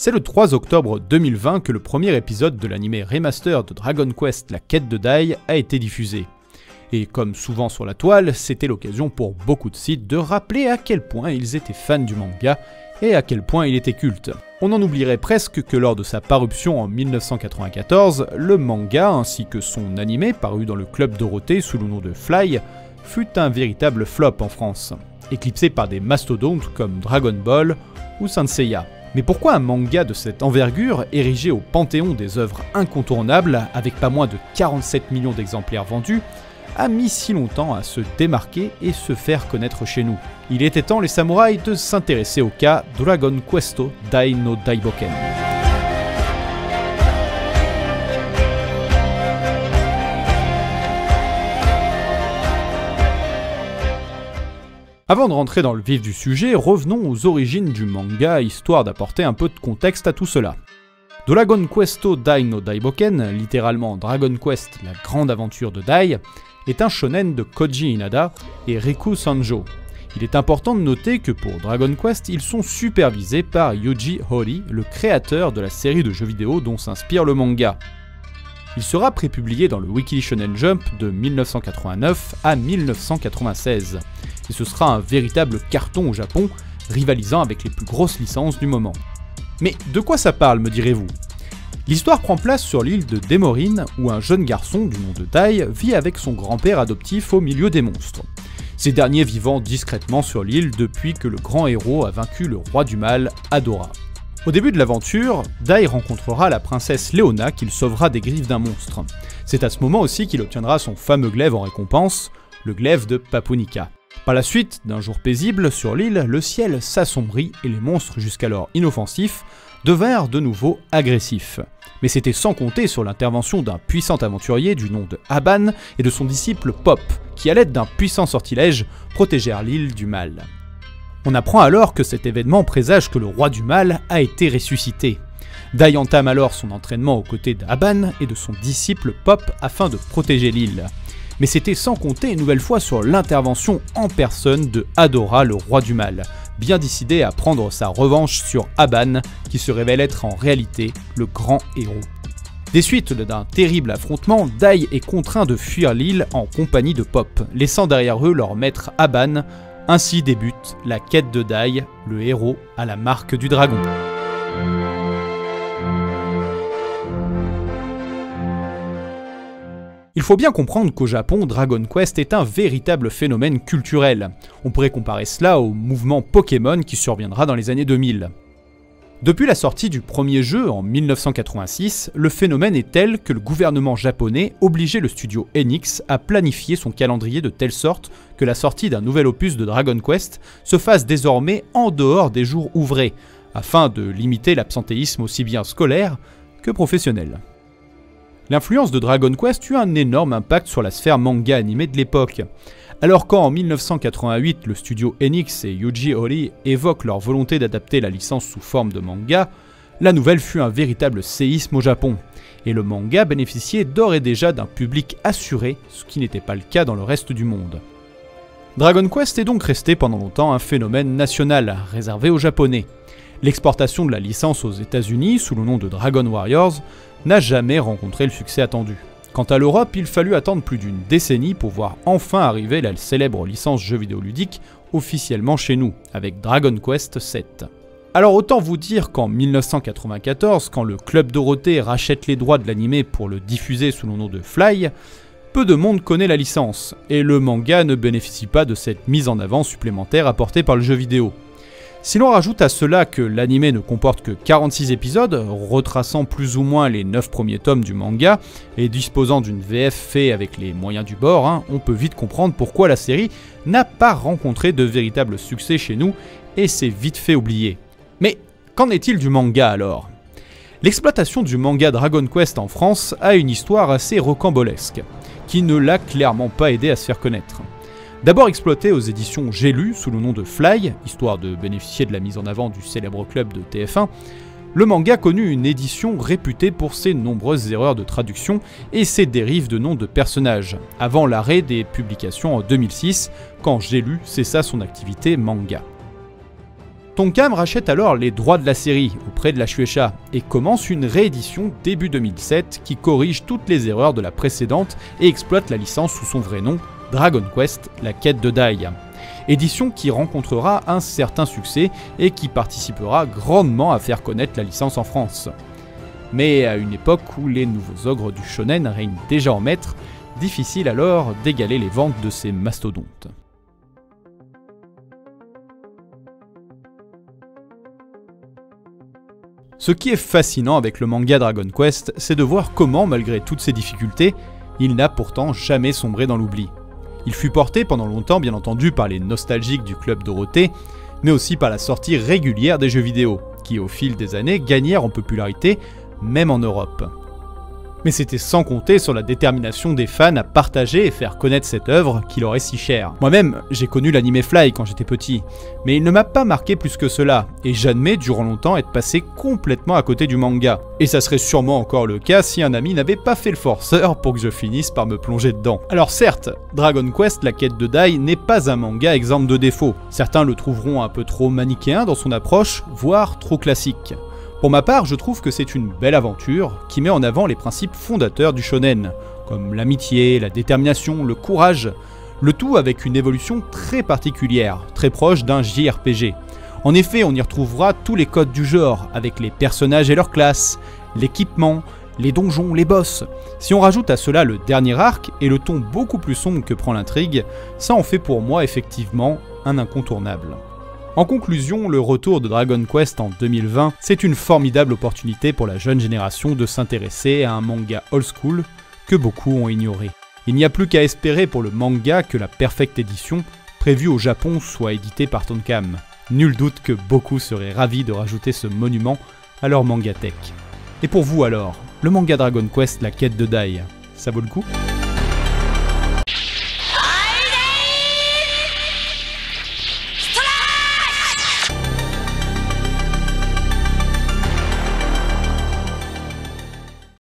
C'est le 3 octobre 2020 que le premier épisode de l'anime remaster de Dragon Quest, la quête de Dai, a été diffusé. Et comme souvent sur la toile, c'était l'occasion pour beaucoup de sites de rappeler à quel point ils étaient fans du manga et à quel point il était culte. On en oublierait presque que lors de sa parution en 1994, le manga ainsi que son animé paru dans le Club Dorothée sous le nom de Fly fut un véritable flop en France, éclipsé par des mastodontes comme Dragon Ball ou Saint Seiya. Mais pourquoi un manga de cette envergure, érigé au panthéon des œuvres incontournables, avec pas moins de 47 millions d'exemplaires vendus, a mis si longtemps à se démarquer et se faire connaître chez nous? Il était temps, les samouraïs, de s'intéresser au cas Dragon Questo Dai no Daiboken. Avant de rentrer dans le vif du sujet, revenons aux origines du manga, histoire d'apporter un peu de contexte à tout cela. Dragon Questo Dai no Daiboken, littéralement Dragon Quest, la grande aventure de Dai, est un shonen de Koji Inada et Riku Sanjo. Il est important de noter que pour Dragon Quest, ils sont supervisés par Yuji Horii, le créateur de la série de jeux vidéo dont s'inspire le manga. Il sera prépublié dans le Weekly Shonen Jump de 1989 à 1996, et ce sera un véritable carton au Japon, rivalisant avec les plus grosses licences du moment. Mais de quoi ça parle, me direz-vous? L'histoire prend place sur l'île de Demorin, où un jeune garçon du nom de Dai vit avec son grand-père adoptif au milieu des monstres. Ces derniers vivant discrètement sur l'île depuis que le grand héros a vaincu le roi du mal, Adora. Au début de l'aventure, Dai rencontrera la princesse Leona qu'il sauvera des griffes d'un monstre. C'est à ce moment aussi qu'il obtiendra son fameux glaive en récompense, le glaive de Papunika. Par la suite, d'un jour paisible sur l'île, le ciel s'assombrit et les monstres jusqu'alors inoffensifs devinrent de nouveau agressifs. Mais c'était sans compter sur l'intervention d'un puissant aventurier du nom de Aban et de son disciple Pop, qui à l'aide d'un puissant sortilège protégèrent l'île du mal. On apprend alors que cet événement présage que le roi du mal a été ressuscité. Dai entame alors son entraînement aux côtés d'Aban et de son disciple Pop afin de protéger l'île. Mais c'était sans compter une nouvelle fois sur l'intervention en personne de Adora, le roi du mal, bien décidé à prendre sa revanche sur Aban, qui se révèle être en réalité le grand héros. Des suites d'un terrible affrontement, Dai est contraint de fuir l'île en compagnie de Pop, laissant derrière eux leur maître Aban. Ainsi débute la quête de Dai, le héros à la marque du dragon. Il faut bien comprendre qu'au Japon, Dragon Quest est un véritable phénomène culturel. On pourrait comparer cela au mouvement Pokémon qui surviendra dans les années 2000. Depuis la sortie du premier jeu en 1986, le phénomène est tel que le gouvernement japonais obligeait le studio Enix à planifier son calendrier de telle sorte que la sortie d'un nouvel opus de Dragon Quest se fasse désormais en dehors des jours ouvrés, afin de limiter l'absentéisme aussi bien scolaire que professionnel. L'influence de Dragon Quest eut un énorme impact sur la sphère manga animée de l'époque. Alors qu'en 1988, le studio Enix et Yuji Horii évoquent leur volonté d'adapter la licence sous forme de manga, la nouvelle fut un véritable séisme au Japon, et le manga bénéficiait d'ores et déjà d'un public assuré, ce qui n'était pas le cas dans le reste du monde. Dragon Quest est donc resté pendant longtemps un phénomène national, réservé aux Japonais. L'exportation de la licence aux États-Unis sous le nom de Dragon Warriors n'a jamais rencontré le succès attendu. Quant à l'Europe, il fallut attendre plus d'une décennie pour voir enfin arriver la célèbre licence jeux vidéo ludique officiellement chez nous, avec Dragon Quest VII. Alors autant vous dire qu'en 1994, quand le Club Dorothée rachète les droits de l'anime pour le diffuser sous le nom de Fly, peu de monde connaît la licence, et le manga ne bénéficie pas de cette mise en avant supplémentaire apportée par le jeu vidéo. Si l'on rajoute à cela que l'anime ne comporte que 46 épisodes, retraçant plus ou moins les 9 premiers tomes du manga, et disposant d'une VF fait avec les moyens du bord, on peut vite comprendre pourquoi la série n'a pas rencontré de véritable succès chez nous, et s'est vite fait oublier. Mais qu'en est-il du manga alors? L'exploitation du manga Dragon Quest en France a une histoire assez rocambolesque, qui ne l'a clairement pas aidé à se faire connaître. D'abord exploité aux éditions J'ai lu sous le nom de Fly, histoire de bénéficier de la mise en avant du célèbre club de TF1, le manga connut une édition réputée pour ses nombreuses erreurs de traduction et ses dérives de noms de personnages, avant l'arrêt des publications en 2006, quand J'ai lu cessa son activité manga. Tonkam rachète alors les droits de la série auprès de la Shueisha et commence une réédition début 2007 qui corrige toutes les erreurs de la précédente et exploite la licence sous son vrai nom, Dragon Quest, la quête de Dai. Édition qui rencontrera un certain succès et qui participera grandement à faire connaître la licence en France. Mais à une époque où les nouveaux ogres du shonen règnent déjà en maître, difficile alors d'égaler les ventes de ces mastodontes. Ce qui est fascinant avec le manga Dragon Quest, c'est de voir comment, malgré toutes ces difficultés, il n'a pourtant jamais sombré dans l'oubli. Il fut porté pendant longtemps bien entendu par les nostalgiques du Club Dorothée, mais aussi par la sortie régulière des jeux vidéo, qui au fil des années gagnèrent en popularité, même en Europe. Mais c'était sans compter sur la détermination des fans à partager et faire connaître cette œuvre qui leur est si chère. Moi-même, j'ai connu l'anime Fly quand j'étais petit, mais il ne m'a pas marqué plus que cela, et j'admets durant longtemps être passé complètement à côté du manga. Et ça serait sûrement encore le cas si un ami n'avait pas fait le forceur pour que je finisse par me plonger dedans. Alors certes, Dragon Quest, la quête de Dai, n'est pas un manga exempt de défauts. Certains le trouveront un peu trop manichéen dans son approche, voire trop classique. Pour ma part, je trouve que c'est une belle aventure qui met en avant les principes fondateurs du shonen, comme l'amitié, la détermination, le courage, le tout avec une évolution très particulière, très proche d'un JRPG. En effet, on y retrouvera tous les codes du genre, avec les personnages et leurs classes, l'équipement, les donjons, les boss. Si on rajoute à cela le dernier arc et le ton beaucoup plus sombre que prend l'intrigue, ça en fait pour moi effectivement un incontournable. En conclusion, le retour de Dragon Quest en 2020, c'est une formidable opportunité pour la jeune génération de s'intéresser à un manga old school que beaucoup ont ignoré. Il n'y a plus qu'à espérer pour le manga que la Perfect Edition, prévue au Japon, soit éditée par Tonkam. Nul doute que beaucoup seraient ravis de rajouter ce monument à leur mangatech. Et pour vous alors, le manga Dragon Quest, la quête de Dai, ça vaut le coup ?